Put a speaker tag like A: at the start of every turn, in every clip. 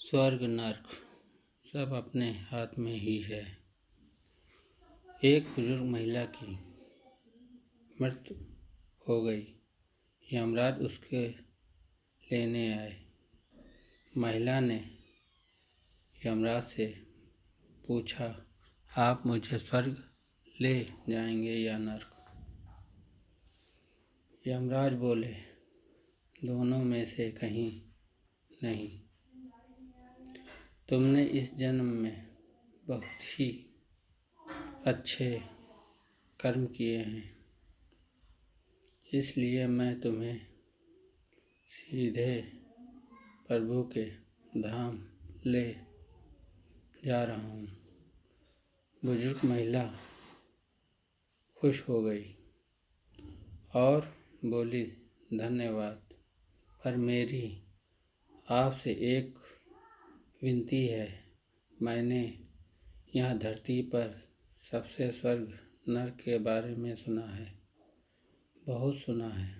A: स्वर्ग नर्क सब अपने हाथ में ही है। एक बुजुर्ग महिला की मृत्यु हो गई। यमराज उसके लेने आए। महिला ने यमराज से पूछा, आप मुझे स्वर्ग ले जाएंगे या नर्क? यमराज बोले, दोनों में से कहीं नहीं। तुमने इस जन्म में बहुत ही अच्छे कर्म किए हैं, इसलिए मैं तुम्हें सीधे प्रभु के धाम ले जा रहा हूँ। बुजुर्ग महिला खुश हो गई और बोली, धन्यवाद, पर मेरी आपसे एक विनती है। मैंने यहाँ धरती पर सबसे स्वर्ग नर्क के बारे में सुना है, बहुत सुना है।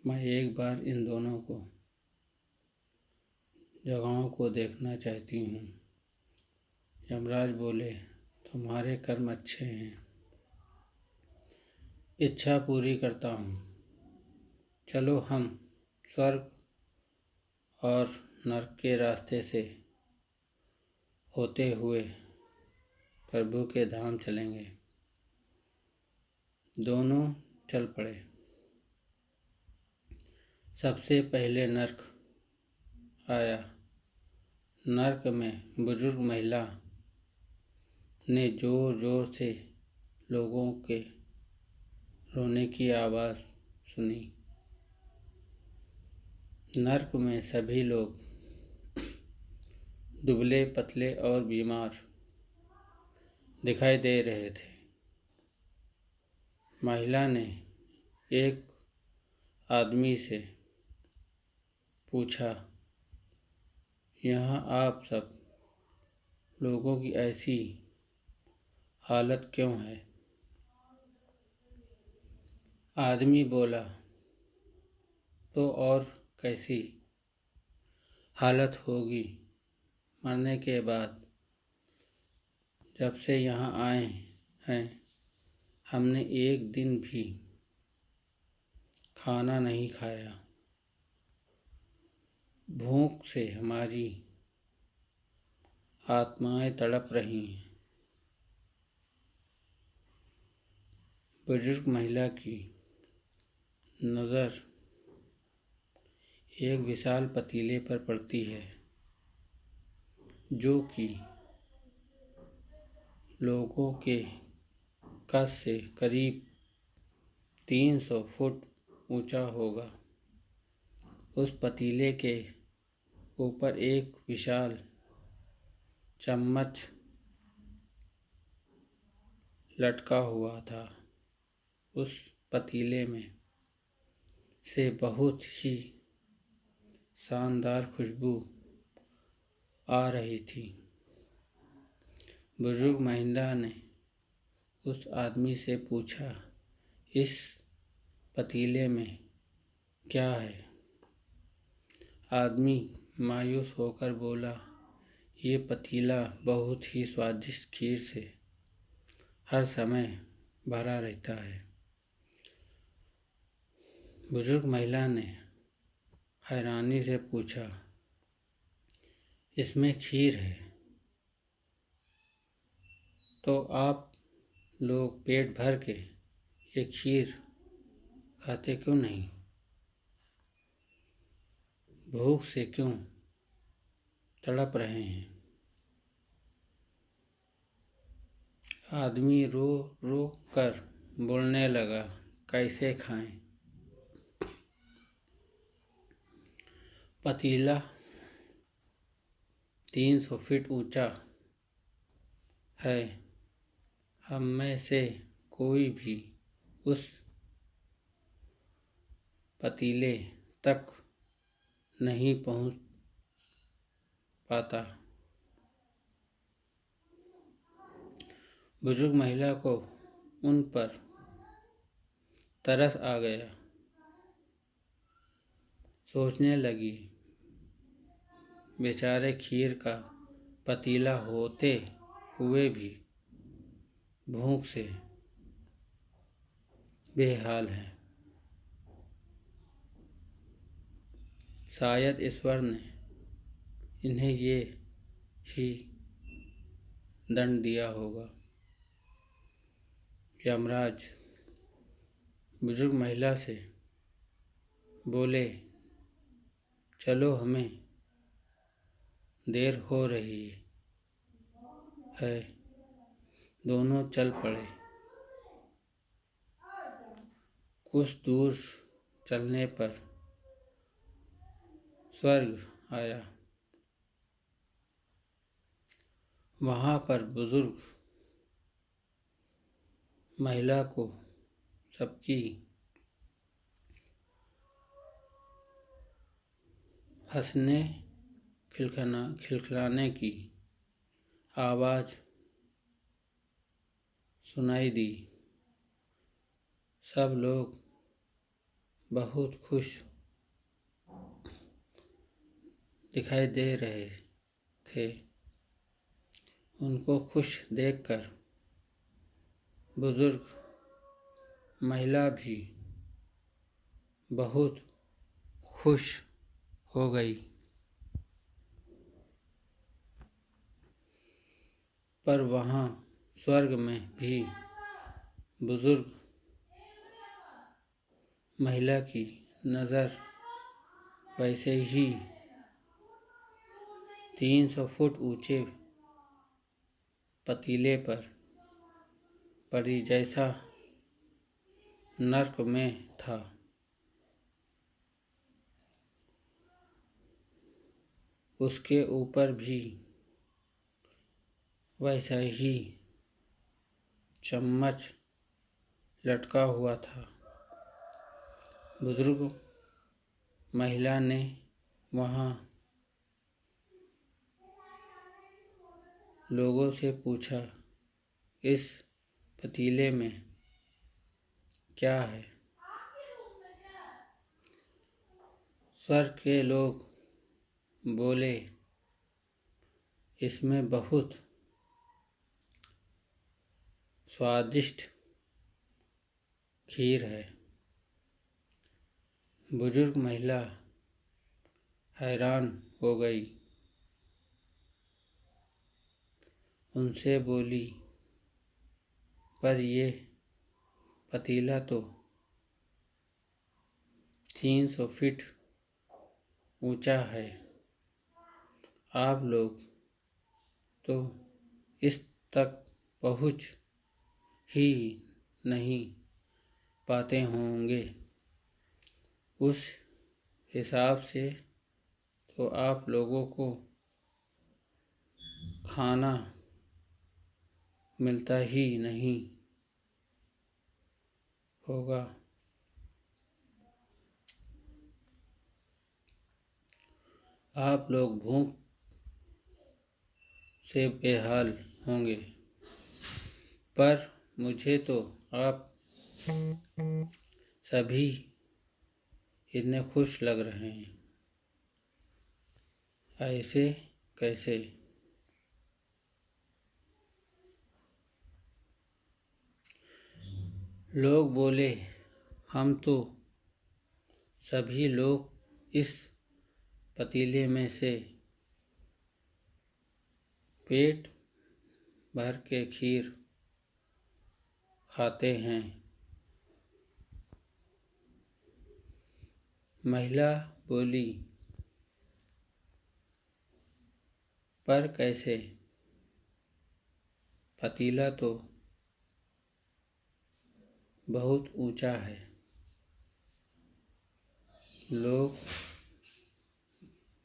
A: मैं एक बार इन दोनों जगहों को देखना चाहती हूँ। यमराज बोले, तुम्हारे कर्म अच्छे हैं, इच्छा पूरी करता हूँ। चलो हम स्वर्ग और नर्क के रास्ते से होते हुए प्रभु के धाम चलेंगे। दोनों चल पड़े। सबसे पहले नर्क आया। नर्क में बुजुर्ग महिला ने जोर जोर से लोगों के रोने की आवाज़ सुनी। नर्क में सभी लोग दुबले पतले और बीमार दिखाई दे रहे थे। महिला ने एक आदमी से पूछा, यहाँ आप सब लोगों की ऐसी हालत क्यों है? आदमी बोला, तो और कैसी हालत होगी मरने के बाद। जब से यहाँ आए हैं हमने एक दिन भी खाना नहीं खाया। भूख से हमारी आत्माएं तड़प रही हैं। बुजुर्ग महिला की नज़र एक विशाल पतीले पर पड़ती है, जो कि लोगों के कद से करीब 300 फुट ऊंचा होगा। उस पतीले के ऊपर एक विशाल चम्मच लटका हुआ था। उस पतीले में से बहुत ही शानदार खुशबू आ रही थी। बुजुर्ग महिला ने उस आदमी से पूछा, इस पतीले में क्या है? आदमी मायूस होकर बोला, ये पतीला बहुत ही स्वादिष्ट खीर से हर समय भरा रहता है। बुजुर्ग महिला ने हैरानी से पूछा, इसमें खीर है तो आप लोग पेट भर के ये खीर खाते क्यों नहीं? भूख से क्यों तड़प रहे हैं? आदमी रो रो कर बोलने लगा, कैसे खाएं? पतीला 300 फीट ऊंचा है। हम में से कोई भी उस पतीले तक नहीं पहुंच पाता। बुजुर्ग महिला को उन पर तरस आ गया। सोचने लगी, बेचारे खीर का पतीला होते हुए भी भूख से बेहाल हैं। शायद ईश्वर ने इन्हें ये ही दंड दिया होगा। यमराज बुजुर्ग महिला से बोले, चलो, हमें देर हो रही है। दोनों चल पड़े। कुछ दूर चलने पर स्वर्ग आया। वहाँ पर बुजुर्ग महिला को सबकी हंसने खिलखिलाने की आवाज़ सुनाई दी। सब लोग बहुत खुश दिखाई दे रहे थे। उनको खुश देखकर बुजुर्ग महिला भी बहुत खुश हो गई। पर वहाँ स्वर्ग में भी बुजुर्ग महिला की नज़र वैसे ही 300 फुट ऊंचे पतीले पर पड़ी, जैसा नर्क में था। उसके ऊपर भी वैसा ही चम्मच लटका हुआ था। बुजुर्ग महिला ने वहाँ लोगों से पूछा, इस पतीले में क्या है? स्वर्ग के लोग बोले, इसमें बहुत स्वादिष्ट खीर है। बुजुर्ग महिला हैरान हो गई। उनसे बोली, पर ये पतीला तो 300 फीट ऊंचा है। आप लोग तो इस तक पहुँच ही नहीं पाते होंगे। उस हिसाब से तो आप लोगों को खाना मिलता ही नहीं होगा। आप लोग भूख से बेहाल होंगे। पर मुझे तो आप सभी इतने खुश लग रहे हैं। ऐसे कैसे? लोग बोले, हम तो सभी लोग इस पतीले में से पेट भर के खीर खाते हैं। महिला बोली, पर कैसे? पतीला तो बहुत ऊंचा है। लोग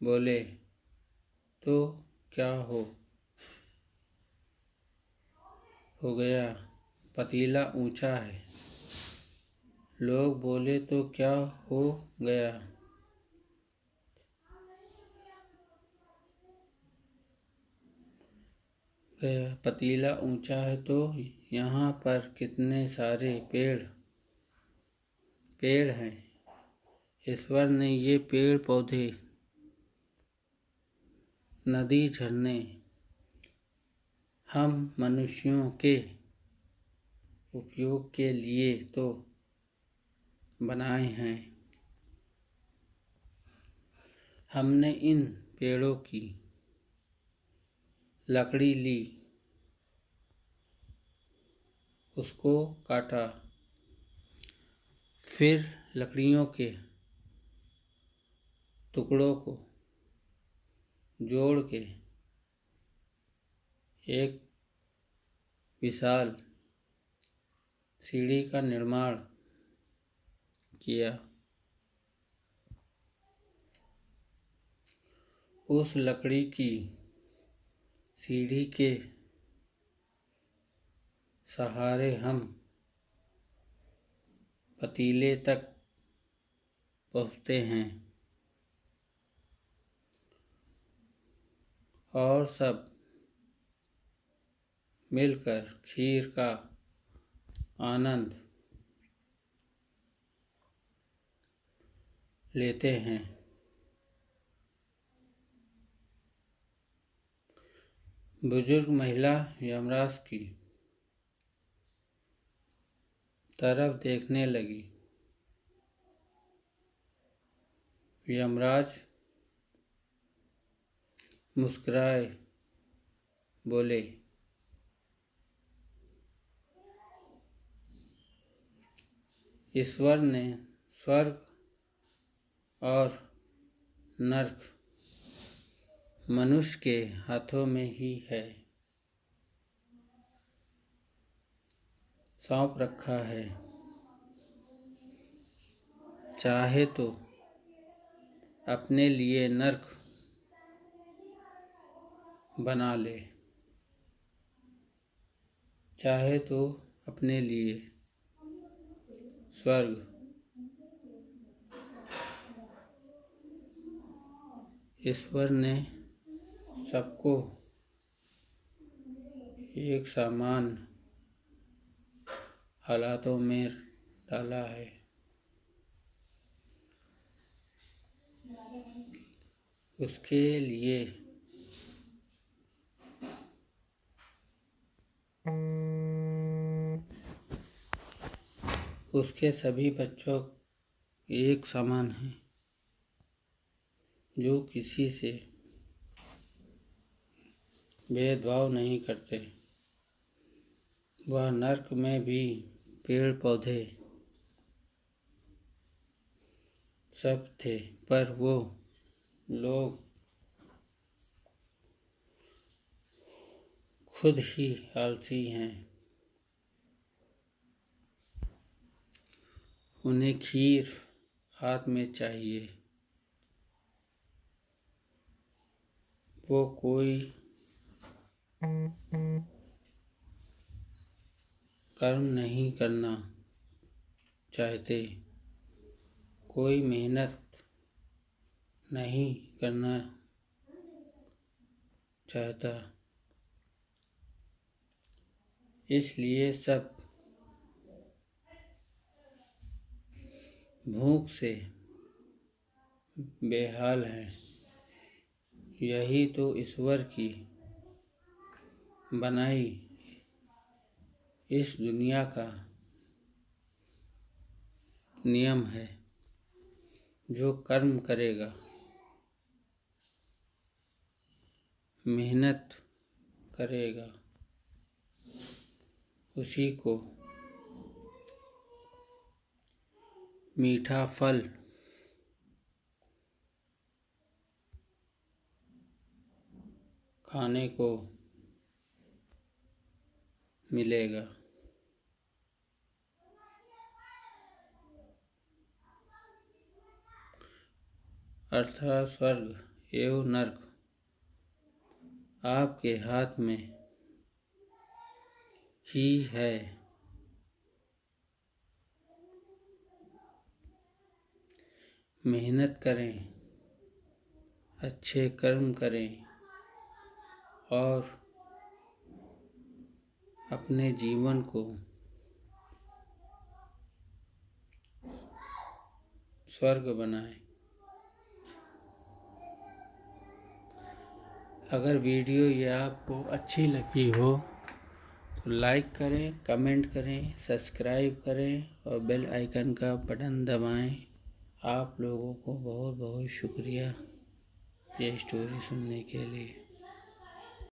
A: बोले, तो क्या हो गया? पतीला ऊंचा है। लोग बोले, तो क्या हो गया? पतीला ऊंचा है तो यहाँ पर कितने सारे पेड़ हैं। ईश्वर ने ये पेड़ पौधे नदी, झरने हम मनुष्यों के उपयोग के लिए तो बनाए हैं। हमने इन पेड़ों की लकड़ी ली, उसको काटा, फिर लकड़ियों के टुकड़ों को जोड़ के एक विशाल सीढ़ी का निर्माण किया। उस लकड़ी की सीढ़ी के सहारे हम पतीले तक पहुँचते हैं और सब मिलकर खीर का आनंद लेते हैं। बुजुर्ग महिला यमराज की तरफ देखने लगी। यमराज मुस्कुराए बोले, ईश्वर ने स्वर्ग और नर्क मनुष्य के हाथों में ही है सौंप रखा है। चाहे तो अपने लिए नर्क बना ले, चाहे तो अपने लिए स्वर्ग। ईश्वर ने सबको एक समान हालातों में डाला है। उसके लिए उसके सभी बच्चों एक समान हैं, जो किसी से भेदभाव नहीं करते। वह नर्क में भी पेड़ पौधे सब थे, पर वो लोग खुद ही आलसी हैं। उन्हें खीर हाथ में चाहिए। वो कोई कर्म नहीं करना चाहते, कोई मेहनत नहीं करना चाहता, इसलिए सब भूख से बेहाल हैं। यही तो ईश्वर की बनाई इस दुनिया का नियम है। जो कर्म करेगा, मेहनत करेगा, उसी को मीठा फल खाने को मिलेगा। अर्थात स्वर्ग एवं नर्क आपके हाथ में ही है। मेहनत करें, अच्छे कर्म करें और अपने जीवन को स्वर्ग बनाएं। अगर वीडियो ये आपको अच्छी लगी हो तो लाइक करें, कमेंट करें, सब्सक्राइब करें और बेल आइकन का बटन दबाएं। आप लोगों को बहुत बहुत शुक्रिया ये स्टोरी सुनने के लिए।